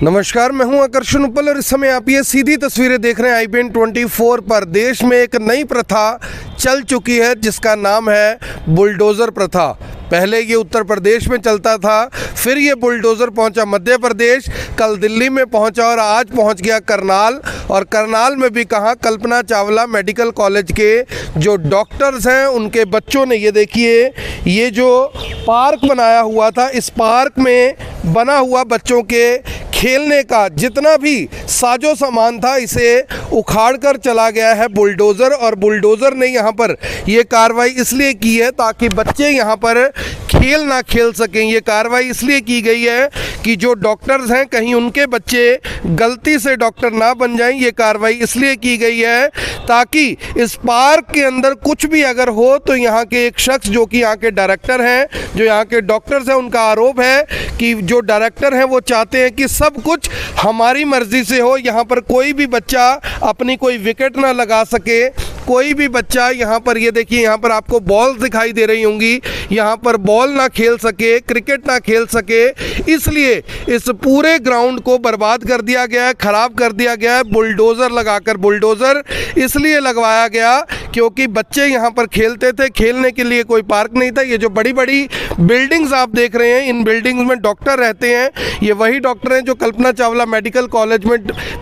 नमस्कार, मैं हूं आकर्षण उपल और इस समय आप ये सीधी तस्वीरें देख रहे हैं IBN 24 पर। देश में एक नई प्रथा चल चुकी है जिसका नाम है बुलडोज़र प्रथा। पहले ये उत्तर प्रदेश में चलता था, फिर ये बुलडोज़र पहुंचा मध्य प्रदेश, कल दिल्ली में पहुंचा और आज पहुंच गया करनाल। और करनाल में भी कहाँ, कल्पना चावला मेडिकल कॉलेज के जो डॉक्टर्स हैं उनके बच्चों ने, ये देखिए, ये जो पार्क बनाया हुआ था, इस पार्क में बना हुआ बच्चों के खेलने का जितना भी साजो सामान था इसे उखाड़ कर चला गया है बुलडोज़र। और बुलडोज़र ने यहाँ पर ये कार्रवाई इसलिए की है ताकि बच्चे यहाँ पर खेल ना खेल सकें। ये कार्रवाई इसलिए की गई है कि जो डॉक्टर्स हैं कहीं उनके बच्चे गलती से डॉक्टर ना बन जाएं। ये कार्रवाई इसलिए की गई है ताकि इस पार्क के अंदर कुछ भी अगर हो तो यहाँ के एक शख्स जो कि यहाँ के डायरेक्टर हैं, जो यहाँ के डॉक्टर्स हैं, उनका आरोप है कि जो डायरेक्टर हैं वो चाहते हैं कि सब कुछ हमारी मर्जी से हो। यहाँ पर कोई भी बच्चा अपनी कोई विकेट ना लगा सके, कोई भी बच्चा यहाँ पर, ये देखिए, यहाँ पर आपको बॉल दिखाई दे रही होंगी, यहाँ पर बॉल ना खेल सके, क्रिकेट ना खेल सके, इसलिए इस पूरे ग्राउंड को बर्बाद कर दिया गया है, ख़राब कर दिया गया है बुलडोज़र लगाकर। बुलडोज़र इसलिए लगवाया गया क्योंकि बच्चे यहाँ पर खेलते थे, खेलने के लिए कोई पार्क नहीं था। ये जो बड़ी बड़ी बिल्डिंग्स आप देख रहे हैं, इन बिल्डिंग्स में डॉक्टर रहते हैं। ये वही डॉक्टर हैं जो कल्पना चावला मेडिकल कॉलेज में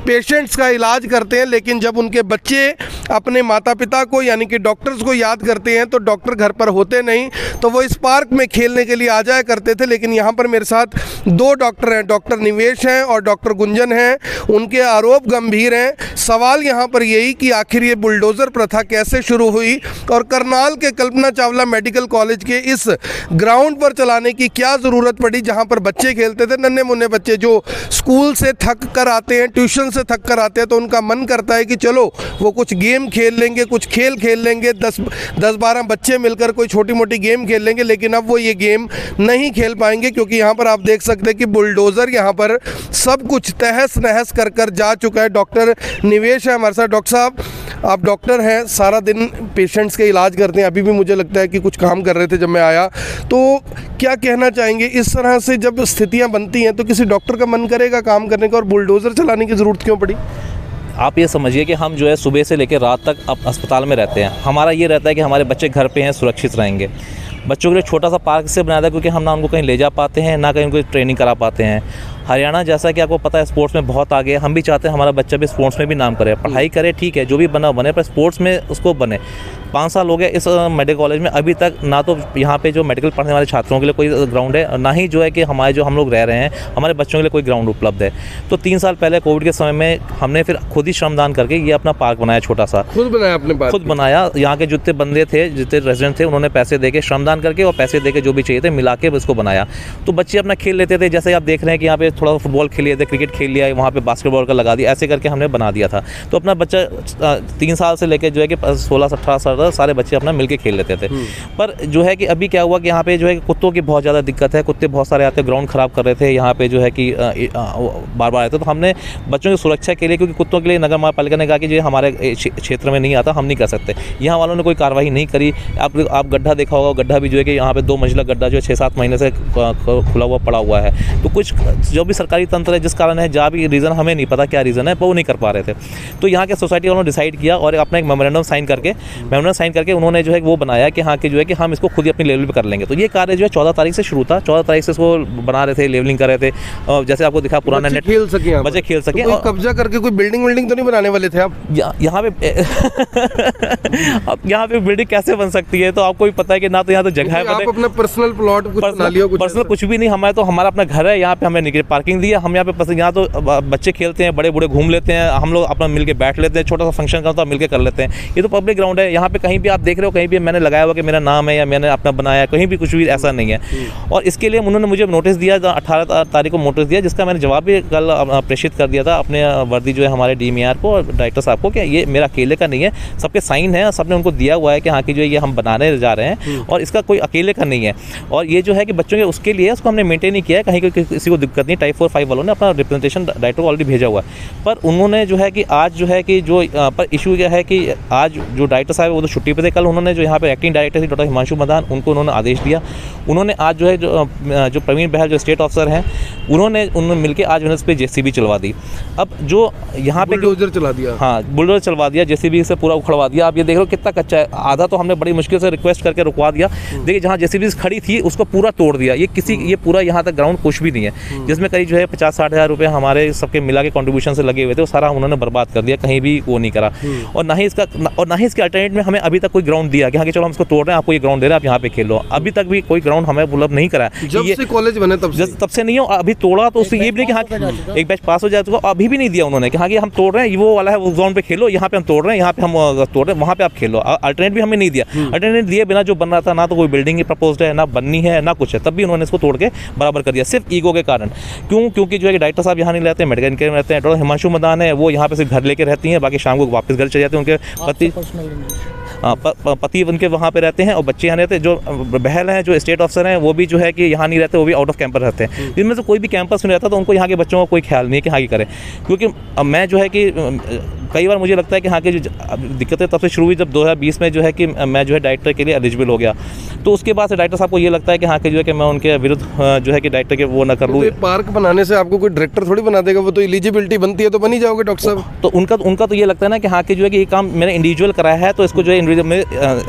पेशेंट्स का इलाज करते हैं। लेकिन जब उनके बच्चे अपने माता पिता को यानी कि डॉक्टर्स को याद करते हैं तो डॉक्टर घर पर होते नहीं, तो वो इस पार्क में खेलने के लिए आ जाया करते थे। लेकिन यहाँ पर मेरे साथ दो डॉक्टर हैं, डॉक्टर निवेश हैं और डॉक्टर गुंजन हैं। उनके आरोप गंभीर हैं। सवाल यहाँ पर यही कि आखिर ये बुलडोज़र प्रथा कैसे शुरू हुई और करनाल के कल्पना चावला मेडिकल कॉलेज के इस ग्राउंड पर चलाने की क्या ज़रूरत पड़ी जहाँ पर बच्चे खेलते थे, नन्हे मुन्ने बच्चे जो स्कूल से थक कर आते हैं, ट्यूशन से थक कर आते हैं, तो उनका मन करता है कि चलो वो कुछ गेम खेल लेंगे, कुछ खेल खेल लेंगे, 10-12 बच्चे मिलकर कोई छोटी मोटी गेम खेल लेंगे। लेकिन अब वो ये गेम नहीं खेल पाएंगे क्योंकि यहाँ पर आप देख सकते हैं कि बुलडोज़र यहाँ पर सब कुछ तहस नहस कर कर जा चुका है। डॉक्टर निवेश है हमारे साथ। डॉक्टर साहब, आप डॉक्टर हैं, सारा दिन पेशेंट्स के इलाज करते हैं, अभी भी मुझे लगता है कि कुछ काम कर रहे थे जब मैं आया, तो क्या कहना चाहेंगे इस तरह से जब स्थितियाँ बनती हैं तो किसी डॉक्टर का मन करेगा काम करने का, और बुलडोज़र चलाने की ज़रूरत क्यों पड़ी? आप ये समझिए कि हम जो है सुबह से लेकर रात तक अब अस्पताल में रहते हैं। हमारा ये रहता है कि हमारे बच्चे घर पे हैं, सुरक्षित रहेंगे। बच्चों के लिए छोटा सा पार्क से बनाया था क्योंकि हम ना उनको कहीं ले जा पाते हैं, ना कहीं उनको ट्रेनिंग करा पाते हैं। हरियाणा जैसा कि आपको पता है स्पोर्ट्स में बहुत आगे है, हम भी चाहते हैं हमारा बच्चा भी स्पोर्ट्स में भी नाम करे, पढ़ाई करे, ठीक है, जो भी बना बने, पर स्पोर्ट्स में उसको बने। 5 साल हो गए इस मेडिकल कॉलेज में, अभी तक ना तो यहाँ पे जो मेडिकल पढ़ने वाले छात्रों के लिए कोई ग्राउंड है, ना ही जो है कि हमारे जो हम लोग रह रहे हैं हमारे बच्चों के लिए कोई ग्राउंड उपलब्ध है। तो 3 साल पहले कोविड के समय में हमने फिर खुद ही श्रमदान करके ये अपना पार्क बनाया, छोटा सा। खुद बनाया अपने पार्क? खुद बनाया। यहाँ के जितने बंदे थे, जितने रेजिडेंट थे, उन्होंने पैसे देके श्रमदान करके और पैसे देके जो भी चाहिए थे मिला के उसको बनाया। तो बच्चे अपना खेल लेते थे, जैसे आप देख रहे हैं कि यहाँ पे थोड़ा फुटबॉल खेल लिया, क्रिकेट खेल लिया, वहाँ पे बास्केटबॉल का लगा दिया, ऐसे करके हमने बना दिया था। तो अपना बच्चा 3 साल से लेकर जो है कि 16-18 साल सारे बच्चे अपना मिलके खेल लेते थे। पर जो है कि अभी क्या हुआ कि यहाँ पे जो है कुत्तों की बहुत ज़्यादा दिक्कत है, कुत्ते बहुत सारे आते, ग्राउंड ख़राब कर रहे थे यहाँ पे, जो है कि बार बार आते। तो हमने बच्चों की सुरक्षा के लिए, क्योंकि कुत्तों के लिए नगर पालिका ने कहा कि जो हमारे क्षेत्र में नहीं आता, हम नहीं कर सकते, यहाँ वालों ने कोई कार्रवाई नहीं करी। आप गड्ढा देखा होगा, गड्ढा भी जो है कि यहाँ पे 2 मंजिला गड्ढा जो है 6-7 महीने से खुला हुआ पड़ा हुआ है। तो कुछ जो भी सरकारी तंत्र है, जिस कारण है, जहाँ भी रीज़न हमें नहीं पता क्या रीज़न है, वो नहीं कर पा रहे थे। तो यहाँ के सोसाइटी वालों ने डिसाइड किया और अपना एक मेमोरेंडम साइन करके उन्होंने जो है वो बनाया कि हाँ कि जो है कि हम इसको खुद ही अपनी लेवल पे कर लेंगे। तो ये कार्य जो है 14 तारीख से शुरू था। 14 तारीख से इसको बना रहे थे, लेवलिंग कर रहे थे, और जैसे आपको दिखा पुराना नेट, बच्चे खेल सके। तो कब्जा करके कोई बिल्डिंग तो नहीं बनाने वाले थे आप यहाँ पे? अब यहाँ पे बिल्डिंग कैसे बन सकती है? तो आपको भी पता है कि ना तो यहाँ तो जगह है, आप अपना पर्सनल प्लॉट पर्सनल कुछ भी नहीं, हमारा अपना घर है, यहाँ पे हमें पार्किंग दी है, हम यहाँ पे यहाँ तो बच्चे खेलते हैं, बड़े बूढ़े घूम लेते हैं, हम लोग अपना मिलके बैठ लेते हैं, छोटा सा फंक्शन करता है मिलके कर लेते हैं। ये तो पब्लिक ग्राउंड है। यहाँ पे कहीं भी आप देख रहे हो, कहीं भी मैंने लगाया हुआ कि मेरा नाम है या मैंने अपना बनाया, कहीं भी कुछ भी ऐसा नहीं है। और इसके लिए उन्होंने मुझे नोटिस दिया, 18 तारीख को नोटिस दिया, जिसका मैंने जवाब भी कल प्रेषित कर दिया था अपने वर्दी जो है हमारे DMAR को और डायरेक्टर साहब को, कि ये मेरा अकेले का नहीं है, सबके साइन है, सबने उनको दिया हुआ है कि हाँ कि जो ये हम बनाने जा रहे हैं और इसका कोई अकेले का नहीं है। और ये जो है कि बच्चों के उसके लिए उसको हमने मेंटेन नहीं किया है, कहीं किसी को दिक्कत नहीं। टाइप 4-5 वालों ने अपना रिप्रेजेंटेशन डायरेक्टर को ऑलरेडी भेजा हुआ है। पर उन्होंने जो है कि आज जो है कि जो पर इशू यह है कि आज जो डायरेक्टर साहब वो तो छुट्टी पे थे, कल उन्होंने जो यहाँ पे एक्टिंग डायरेक्टर थी डॉक्टर हिमांशु मदान, उनको उन्होंने आदेश दिया। उन्होंने आज जो है जो प्रवीण बहल जो स्टेट ऑफिसर हैं उन्होंने मिलकर आज मैंने उस पर जेसीबी चलवा दी। अब जो यहाँ पे बुलडोजर चला दिया, हाँ बुलडोजर चलवा दिया, जेसीबी से पूरा उखड़वा दिया। आप ये देख रहे हो कितना कच्चा है, आधा तो हमने बड़ी मुश्किल से रिक्वेस्ट करके रुकवा दिया। देखिए जहाँ जेसीबी खड़ी थी उसको पूरा तोड़ दिया। ये पूरा यहाँ तक ग्राउंड कुछ भी नहीं है, जिसमें करीब जो है 50-60 हज़ार रुपये हमारे सबके मिला के कॉन्ट्रीब्यूशन से लगे हुए थे, वो सारा उन्होंने बर्बाद कर दिया, कहीं भी वो नहीं करा। और ना ही इसके अल्टरनेट में हमें अभी तक कोई ग्राउंड दिया कि हाँ कि चलो हम इसको तोड़ रहे हैं, आपको ये ग्राउंड दे रहे हैं, आप यहाँ पे खेलो। अभी तक भी कोई ग्राउंड हमें उपलब्ध नहीं करा है। जब से कॉलेज बने तब से नहीं हो, अभी तोड़ा तो उससे ये भी नहीं कि हाँ एक बैच पास हो जाए, तो अभी भी नहीं दिया उन्होंने कि हाँ कि हम तोड़ रहे हैं, वो वाला है वो ग्राउंड पे खेलो, यहाँ पे हम तोड़ रहे हैं, यहाँ पे हम तोड़ रहे हैं, वहाँ पे आप खेलो। अल्टरनेट भी हमें नहीं दिया। अल्टरनेट दिए बिना जो बन रहा था, ना तो कोई बिल्डिंग प्रपोज्ड है, ना बननी है, ना कुछ है, तब भी उन्होंने इसको तोड़ के बराबर कर दिया, सिर्फ ईगो के कारण। क्योंकि जो है डायरेक्टर साहब यहाँ नहीं रहते, मेडिकल इनके में रहते हैं। डॉक्टर हिमांशु मदान है, वो यहाँ पे सिर्फ घर लेके रहती हैं, बाकी शाम को वापस घर चले जाते हैं। उनके पति उनके वहाँ पे रहते हैं और बच्चे यहाँ रहते हैं। जो बहल हैं, जो स्टेट ऑफिसर हैं, वो भी जो है कि यहाँ नहीं रहते, वो भी आउट ऑफ कैंपस रहते हैं। इनमें से कोई भी कैंपस में रहता तो उनको यहाँ के बच्चों का कोई ख्याल नहीं है कि हाँ ये करें। क्योंकि मैं जो है कि कई बार मुझे लगता है कि हाँ की जो दिक्कतें तब से शुरू हुई जब 2020 में जो है कि मैं जो है डायरेक्टर के लिए एलिजिबल हो गया। तो उसके बाद से डायरेक्टर साहब को ये लगता है कि हाँ कि जो है कि मैं उनके विरुद्ध जो है कि डायरेक्टर के वो ना कर लूँ। पार्क बनाने से आपको कोई डायरेक्टर थोड़ी बना देगा, वो तो एलिजिबिलिटी बनती है तो बन ही जाओगे डॉक्टर साहब। तो उनका तो ये लगता है ना कि हाँ कि जो है कि ये काम मैंने इंडिविजुअल कराया है, तो इसको जो है इंडिविजुअल में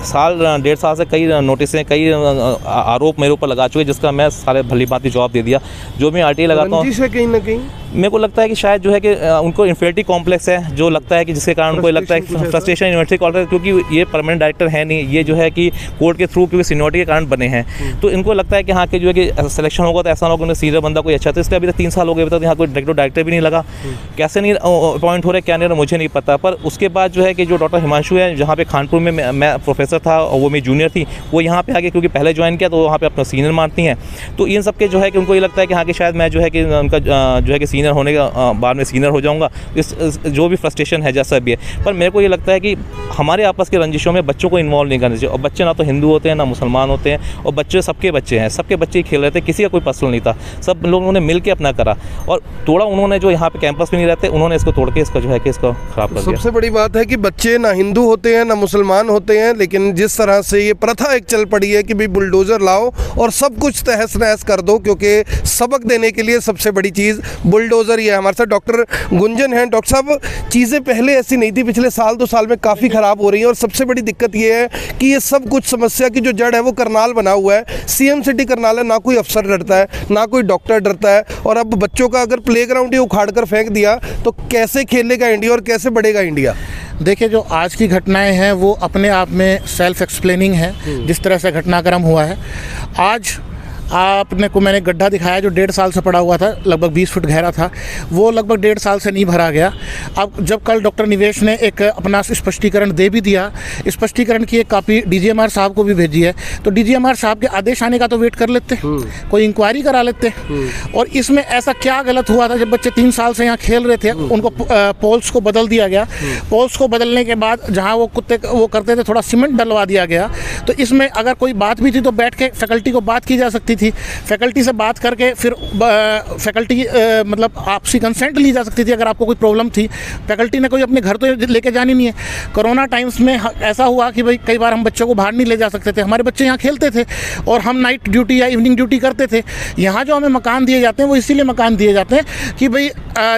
साल 1.5 साल से कई नोटिसें, कई आरोप मेरे ऊपर लगा चुके, जिसका मैं सारे भली भांति जवाब दे दिया। जो मैं आरटीआई लगाता हूँ, कहीं ना कहीं मेरे को लगता है कि शायद जो है कि उनको इन्फिनिटी कॉम्प्लेक्स है, जो लगता है कि जिसके कारण उनको लगता है फ्रस्ट्रेशन यूनिवर्सिटी कॉलेज, क्योंकि ये परमानेंट डायरेक्टर है नहीं, ये जो है कि कोर्ट के थ्रू क्योंकि सीनियरिटी के कारण बने हैं। तो इनको लगता है कि हाँ कि जो है कि सिलेक्शन होगा तो ऐसा ना होगा सीनियर बंदा कोई अच्छा, तो इसलिए अभी तक 3 साल हो गए, अभी तक यहाँ कोई डायरेक्टर भी नहीं लगा। कैसे नहीं अपॉइंट हो रहे, क्या नहीं रहा, मुझे नहीं पता। पर उसके बाद जो है कि जो डॉक्टर हिमांशु है, जहाँ पे खानपुर में मैं प्रोफेसर था और वो मेरी जूनियर थी, वो यहाँ पे आगे क्योंकि पहले ज्वाइन किया तो वहाँ पे अपना सीनियर मानती हैं। तो इन सब के जो है कि उनको ये लगता है कि हाँ कि शायद मैं जो है कि उनका जो है कि सीनियर होने का बाद में सीनियर हो जाऊंगा, इस जो भी फ्रस्ट्रेशन है जैसा भी है। पर मेरे को ये लगता है कि हमारे आपस के रंजिशों में बच्चों को इन्वॉल्व नहीं करना चाहिए। और बच्चे ना तो हिंदू होते हैं ना मुसलमान होते हैं, और बच्चे सबके बच्चे हैं, सबके बच्चे ही खेल रहे थे, किसी का कोई पर्सनल नहीं था, सब लोगों ने मिल के अपना करा और तोड़ा। उन्होंने जो यहाँ पे कैंपस में नहीं रहते, उन्होंने इसको तोड़ के इसको जो है कि इसको खराब कर दिया। सबसे बड़ी बात है कि बच्चे ना हिंदू होते हैं ना मुसलमान होते हैं, लेकिन जिस तरह से ये प्रथा एक चल पड़ी है कि भाई बुलडोजर लाओ और सब कुछ तहस नहस कर दो, क्योंकि सबक देने के लिए सबसे बड़ी चीज़ बुलडोजर ही है। हमारे साथ डॉक्टर गुंजन हैं। डॉक्टर साहब, चीज़ें पहले ऐसी नहीं थी, पिछले साल 2 साल में काफ़ी ख़राब हो रही हैं, और सबसे बड़ी दिक्कत ये है कि ये सब कुछ समस्या की जो जड़ है वो करनाल बना हुआ है। सीएम सिटी करनाल है, ना कोई अफसर डरता है, ना कोई डॉक्टर डरता है। और अब बच्चों का अगर प्लेग्राउंड ही उखाड़ कर फेंक दिया तो कैसे खेलेगा इंडिया और कैसे बढ़ेगा इंडिया? देखिए, जो आज की घटनाएं हैं वो अपने आप में सेल्फ एक्सप्लेनिंग है। जिस तरह से घटनाक्रम हुआ है, आज आपने को मैंने गड्ढा दिखाया जो 1.5 साल से पड़ा हुआ था, लगभग 20 फुट गहरा था, वो लगभग 1.5 साल से नहीं भरा गया। अब जब कल डॉक्टर निवेश ने एक अपना स्पष्टीकरण दे भी दिया, स्पष्टीकरण की एक कॉपी डीजीएमआर साहब को भी भेजी है, तो डीजीएमआर साहब के आदेश आने का तो वेट कर लेते, कोई इंक्वायरी करा लेते। और इसमें ऐसा क्या गलत हुआ था? जब बच्चे 3 साल से यहाँ खेल रहे थे, उनको पोल्स को बदल दिया गया। पोल्स को बदलने के बाद जहाँ वो कुत्ते वो करते थे, थोड़ा सीमेंट डलवा दिया गया। तो इसमें अगर कोई बात भी थी तो बैठ के फैकल्टी को बात की जा सकती थी, फैकल्टी से बात करके फिर फैकल्टी मतलब आपसी कंसेंट ली जा सकती थी। अगर आपको कोई प्रॉब्लम थी, फैकल्टी ने कोई अपने घर तो लेके जानी नहीं है। कोरोना टाइम्स में ऐसा हुआ कि भाई कई बार हम बच्चों को बाहर नहीं ले जा सकते थे, हमारे बच्चे यहाँ खेलते थे और हम नाइट ड्यूटी या इवनिंग ड्यूटी करते थे। यहाँ जो हमें मकान दिए जाते हैं वो इसीलिए मकान दिए जाते हैं कि भाई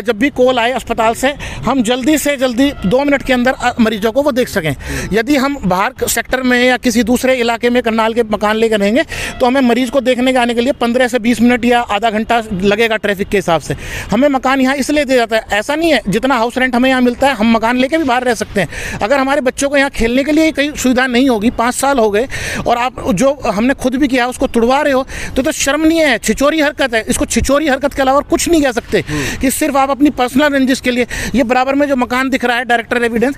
जब भी कॉल आए अस्पताल से, हम जल्दी से जल्दी 2 मिनट के अंदर मरीजों को वो देख सकें। यदि हम बाहर सेक्टर में या किसी दूसरे इलाके में करनाल के मकान लेकर रहेंगे तो हमें मरीज को देखने के आने के लिए 15 से 20 मिनट या आधा घंटा लगेगा ट्रैफिक के हिसाब से। हमें मकान यहाँ इसलिए दिया जाता है, ऐसा नहीं है जितना हाउस रेंट हमें यहाँ मिलता है हम मकान लेके भी बाहर रह सकते हैं। अगर हमारे बच्चों को यहाँ खेलने के लिए कई सुविधा नहीं होगी, 5 साल हो गए और आप जो हमने खुद भी किया उसको तुड़वा रहे हो, तो शर्म नहीं है, छिचोरी हरकत है। इसको छिचोरी हरकत के अलावा कुछ नहीं कह सकते कि सिर्फ आप अपनी पर्सनल रेंजेस के लिए। ये बराबर में जो मकान दिख रहा है डायरेक्टर एविडेंस,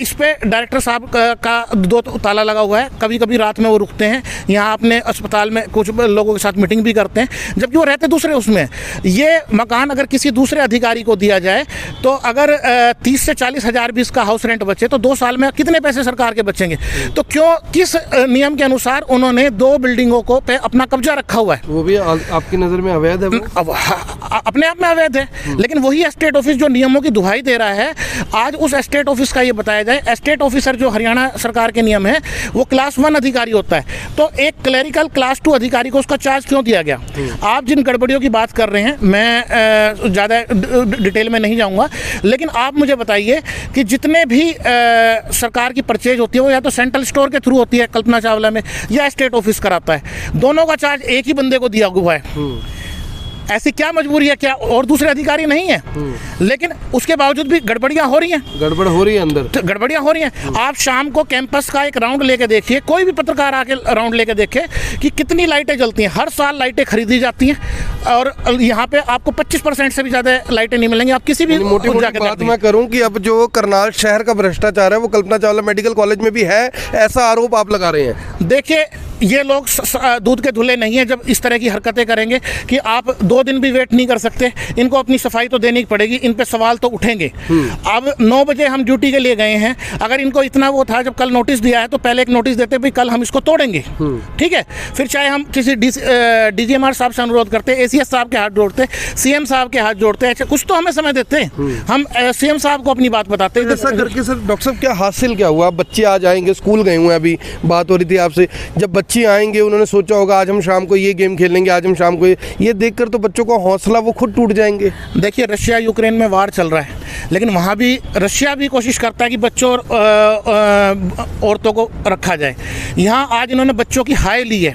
इस पे डायरेक्टर साहब का 2 ताला लगा हुआ है। कभी कभी रात में वो रुकते हैं यहाँ अपने अस्पताल में, कुछ लोगों के साथ मीटिंग भी करते हैं, जबकि वो रहते दूसरे उसमें। ये मकान अगर किसी दूसरे अधिकारी को दिया जाए तो अगर 30 से 40 हज़ार भी इसका हाउस रेंट बचे तो 2 साल में कितने पैसे सरकार के बचेंगे? तो क्यों, किस नियम के अनुसार उन्होंने 2 बिल्डिंगों को पे अपना कब्जा रखा हुआ है? वो भी आपकी नज़र में अवैध है? अपने आप में अवैध है, लेकिन वही एस्टेट ऑफिस जो नियमों की दुहाई दे रहा है, आज उस एस्टेट ऑफिस का ये बताया जाए। एस्टेट ऑफिसर जो हरियाणा सरकार के नियम है वो क्लास 1 अधिकारी होता है, तो एक क्लरिकल क्लास 2 अधिकारी को उसका उसका चार्ज क्यों दिया गया? आप जिन गड़बड़ियों की बात कर रहे हैं, मैं ज़्यादा डिटेल में नहीं जाऊंगा, लेकिन आप मुझे बताइए कि जितने भी सरकार की परचेज होती है वो या तो सेंट्रल स्टोर के थ्रू होती है कल्पना चावला में, या स्टेट ऑफिस कराता है। दोनों का चार्ज एक ही बंदे को दिया हुआ है। ऐसी क्या मजबूरी है? क्या और दूसरे अधिकारी नहीं है? लेकिन उसके बावजूद भी गड़बड़ियां हो रही हैं। गड़बड़ हो रही है अंदर, तो गड़बड़ियां हो रही हैं। आप शाम को कैंपस का एक राउंड लेके देखिए, कोई भी पत्रकार आके राउंड लेके देखे कि कितनी लाइटें जलती हैं। हर साल लाइटें खरीदी जाती हैं और यहाँ पे आपको 25% से भी ज़्यादा लाइटें नहीं मिलेंगी। आप किसी भी मोटी बात मैं करूं कि अब जो करनाल शहर का भ्रष्टाचार है वो कल्पना चावला मेडिकल कॉलेज में भी है, ऐसा आरोप आप लगा रहे हैं। देखिए, ये लोग दूध के धुले नहीं है जब इस तरह की हरकतें करेंगे कि आप 2 दिन भी वेट नहीं कर सकते। इनको अपनी सफाई तो देनी पड़ेगी, इन पे सवाल तो उठेंगे। अब 9 बजे हम ड्यूटी के लिए गए हैं। अगर इनको इतना वो था, जब कल नोटिस दिया है तो पहले एक नोटिस देते भाई कल हम इसको तोड़ेंगे, ठीक है। फिर चाहे हम किसी DGMR साहब से अनुरोध करते, ACS साहब के हाथ जोड़ते, CM साहब के हाथ जोड़ते, अच्छा कुछ तो हमें समय देते। हम CM साहब को अपनी बात बताते। ऐसा करके सर डॉक्टर साहब क्या हासिल क्या हुआ? बच्चे आज आएंगे, स्कूल गए हुए हैं, अभी बात हो रही थी आपसे, जब बच्चे आएंगे उन्होंने सोचा होगा आज हम शाम को ये गेम खेलेंगे, आज हम शाम को ये देखकर तो बच्चों का हौसला वो खुद टूट जाएंगे। देखिए, रशिया यूक्रेन में वार चल रहा है, लेकिन वहाँ भी रशिया भी कोशिश करता है कि बच्चों और औरतों को रखा जाए। यहाँ आज इन्होंने बच्चों की हाय ली है,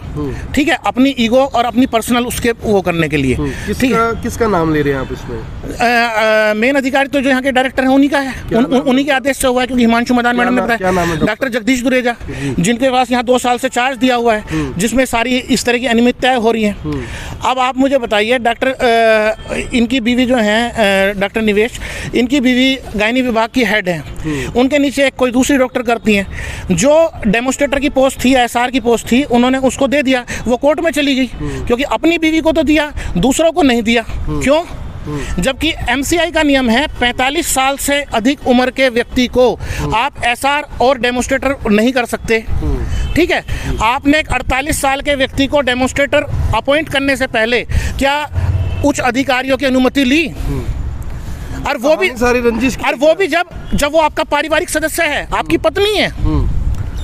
ठीक है, अपनी ईगो और अपनी पर्सनल उसके वो करने के लिए। ठीक है, किसका नाम ले रहे हैं आप इसमें? मेन अधिकारी तो जो यहाँ के डायरेक्टर हैं उन्हीं का है, उन्हीं के आदेश से हुआ है, क्योंकि हिमांशु मदान मैडम ने बताया। डॉक्टर जगदीश दुरेजा, जिनके पास यहाँ 2 साल से चार्ज दिया हुआ है, जिसमें सारी इस तरह की अनियमितताएं हो रही हैं। अब आप मुझे बताइए, डॉक्टर इनकी बीवी जो हैं डॉक्टर निवेश, इनकी बीवी गायनी विभाग की हेड हैं, उनके नीचे एक कोई दूसरी डॉक्टर करती हैं। जो डेमोस्ट्रेटर की पोस्ट थी, SR की पोस्ट थी, उन्होंने उसको दे दिया, वो कोर्ट में चली गई, क्योंकि अपनी बीवी को तो दिया, दूसरों को नहीं दिया। क्यों? जबकि MCI का नियम है 45 साल से अधिक उम्र के व्यक्ति को आप SR और डेमोस्ट्रेटर नहीं कर सकते, ठीक है। आपने एक 48 साल के व्यक्ति को डेमोस्ट्रेटर अपॉइंट करने से पहले क्या उच्च अधिकारियों की अनुमति ली? और वो भी सारी रंजिश, और वो भी जब वो आपका पारिवारिक सदस्य है, आपकी पत्नी है।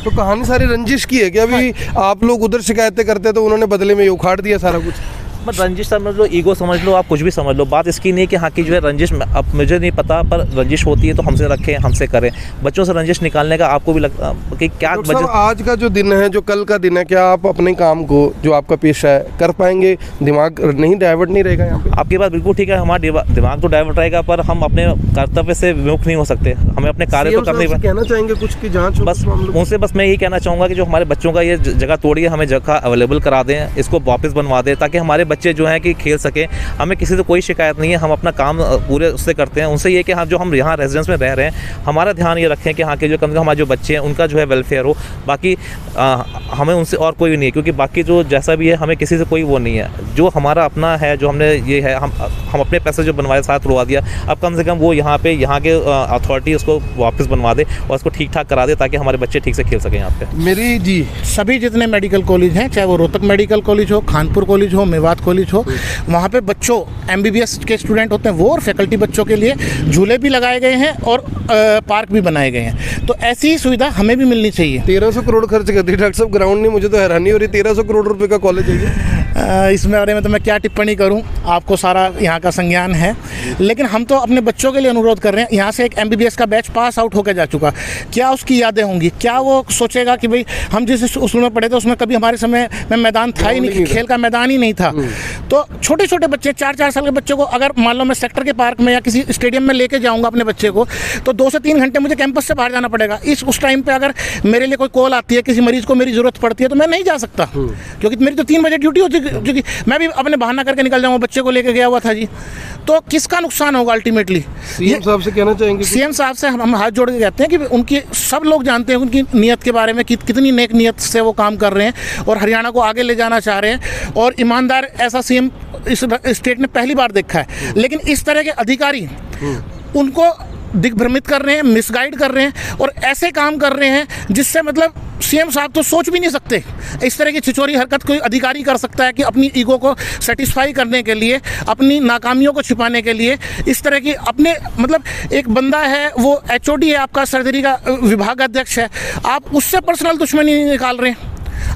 तो कहानी सारी रंजिश की है कि अभी आप लोग उधर शिकायतें करते तो उन्होंने बदले में ये उखाड़ दिया सारा कुछ। बट रंजिश समझ लो, ईगो समझ लो, आप कुछ भी समझ लो, बात इसकी नहीं कि हाँ की जो है रंजिश, अब मुझे नहीं पता, पर रंजिश होती है तो हमसे रखें, हमसे करें। बच्चों से रंजिश निकालने का आपको भी लगता कि क्या आज का जो दिन है, जो कल का दिन है, क्या आप अपने काम को जो आपका पेशा है कर पाएंगे? दिमाग नहीं डाइवर्ट नहीं रहेगा यहाँ पे? आपकी बात बिल्कुल ठीक है, हमारा दिमाग तो डाइवर्ट रहेगा, पर हम अपने कर्तव्य से विमुख नहीं हो सकते। हमें अपने कार्य तो करने। कहना चाहेंगे कुछ की जाँच? बस उनसे बस मैं यही कहना चाहूँगा कि जो हमारे बच्चों का ये जगह तोड़ी है, हमें जगह अवेलेबल करा दें, इसको वापस बनवा दें, ताकि हमारे बच्चे जो हैं कि खेल सके। हमें किसी से कोई शिकायत नहीं है, हम अपना काम पूरे उससे करते हैं। उनसे ये कि हाँ, जो हम यहाँ रेजिडेंस में रह रहे हैं, हमारा ध्यान ये रखें कि हाँ के जो कम से कम हमारे जो बच्चे हैं उनका जो है वेलफेयर हो। बाकी हमें उनसे और कोई नहीं है, क्योंकि बाकी जो जैसा भी है हमें किसी से कोई वो नहीं है। जो हमारा अपना है, जो हमने ये है, हम अपने पैसे जो बनवाए साथ रुआ दिया, अब कम से कम वो यहाँ पे यहाँ के अथॉरिटी उसको वापस बनवा दे और उसको ठीक ठाक करा दे, ताकि हमारे बच्चे ठीक से खेल सकें यहाँ पे। मेरी जी सभी जितने मेडिकल कॉलेज हैं, चाहे वो रोहतक मेडिकल कॉलेज हो, खानपुर कॉलेज हो, मेवात कॉलेज हो, वहाँ पे बच्चों MBBS के स्टूडेंट होते हैं वो, और फैकल्टी बच्चों के लिए झूले भी लगाए गए हैं और पार्क भी बनाए गए हैं। तो ऐसी सुविधा हमें भी मिलनी चाहिए। 1300 करोड़ खर्च कर दी डॉक्टर साहब, ग्राउंड नहीं, मुझे तो हैरानी हो रही, 1300 करोड़ रुपए का कॉलेज है। इस बारे में तो मैं क्या टिप्पणी करूं, आपको सारा यहाँ का संज्ञान है। लेकिन हम तो अपने बच्चों के लिए अनुरोध कर रहे हैं। यहाँ से एक MBBS का बैच पास आउट होकर जा चुका, क्या उसकी यादें होंगी? क्या वो सोचेगा कि भाई हम जिस स्कूल में पढ़े थे उसमें कभी हमारे समय में मैदान था ही नहीं, खेल का मैदान ही नहीं था। तो छोटे छोटे बच्चे, 4-4 साल के बच्चों को अगर मान लो मैं सेक्टर के पार्क में या किसी स्टेडियम में लेके जाऊँगा अपने बच्चे को, तो 2 से 3 घंटे मुझे कैंपस से बाहर जाना पड़ेगा। उस टाइम पर अगर मेरे लिए कोई कॉल आती है, किसी मरीज़ को मेरी ज़रूरत पड़ती है, तो मैं नहीं जा सकता, क्योंकि मेरी तो 3 बजे ड्यूटी होती है। मैं भी अपने बहाना करके निकल जाऊंगा, बच्चे को लेके गया हुआ था जी, तो किसका नुकसान होगा अल्टीमेटली? सीएम साहब से कहना चाहेंगे? सीएम साहब से हम हाथ जोड़ के कहते हैं कि उनकी, सब लोग जानते हैं उनकी नीयत के बारे में, कितनी नेक नीयत से वो काम कर रहे हैं और हरियाणा को आगे ले जाना चाह रहे हैं। और ईमानदार ऐसा सीएम इस स्टेट ने पहली बार देखा है। लेकिन इस तरह के अधिकारी उनको दिग्भ्रमित कर रहे हैं, मिसगाइड कर रहे हैं और ऐसे काम कर रहे हैं जिससे मतलब सीएम साहब तो सोच भी नहीं सकते इस तरह की छिछोरी हरकत कोई अधिकारी कर सकता है कि अपनी ईगो को सेटिस्फाई करने के लिए, अपनी नाकामियों को छिपाने के लिए इस तरह की अपने, मतलब एक बंदा है वो HOD है आपका, सर्जरी का विभाग अध्यक्ष है, आप उससे पर्सनल दुश्मनी निकाल रहे हैं।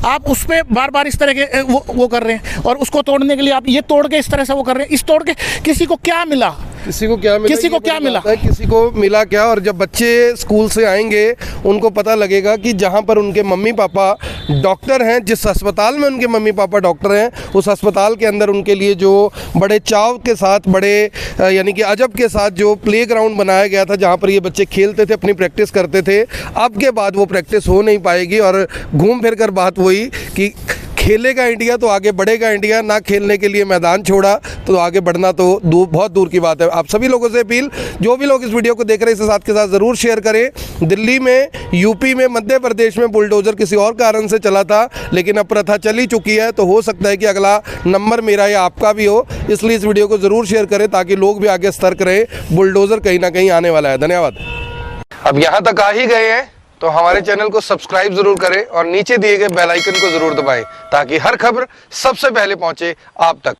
आप उस पर बार बार इस तरह के वो कर रहे हैं, और उसको तोड़ने के लिए आप ये तोड़ के इस तरह से वो कर रहे हैं। इस तोड़ के किसी को क्या मिला? किसी को क्या मिला? किसी को क्या मिला? किसी को मिला क्या? और जब बच्चे स्कूल से आएंगे उनको पता लगेगा कि जहां पर उनके मम्मी पापा डॉक्टर हैं, जिस अस्पताल में उनके मम्मी पापा डॉक्टर हैं, उस अस्पताल के अंदर उनके लिए जो बड़े चाव के साथ, बड़े यानी कि अजब के साथ जो प्लेग्राउंड बनाया गया था, जहां पर ये बच्चे खेलते थे, अपनी प्रैक्टिस करते थे, अब के बाद वो प्रैक्टिस हो नहीं पाएगी। और घूम फिर कर बात वही कि खेलेगा इंडिया तो आगे बढ़ेगा इंडिया, ना खेलने के लिए मैदान छोड़ा तो आगे बढ़ना तो बहुत दूर की बात है। आप सभी लोगों से अपील, जो भी लोग इस वीडियो को देख रहे हैं, इसे साथ के साथ ज़रूर शेयर करें। दिल्ली में, यूपी में, मध्य प्रदेश में बुलडोज़र किसी और कारण से चला था, लेकिन अब प्रथा चली चुकी है, तो हो सकता है कि अगला नंबर मेरा या आपका भी हो। इसलिए इस वीडियो को ज़रूर शेयर करें ताकि लोग भी आगे सतर्क रहें। बुलडोज़र कहीं ना कहीं आने वाला है। धन्यवाद। अब यहाँ तक आ ही गए हैं तो हमारे चैनल को सब्सक्राइब जरूर करें और नीचे दिए गए बेल आइकन को जरूर दबाएं ताकि हर खबर सबसे पहले पहुंचे आप तक।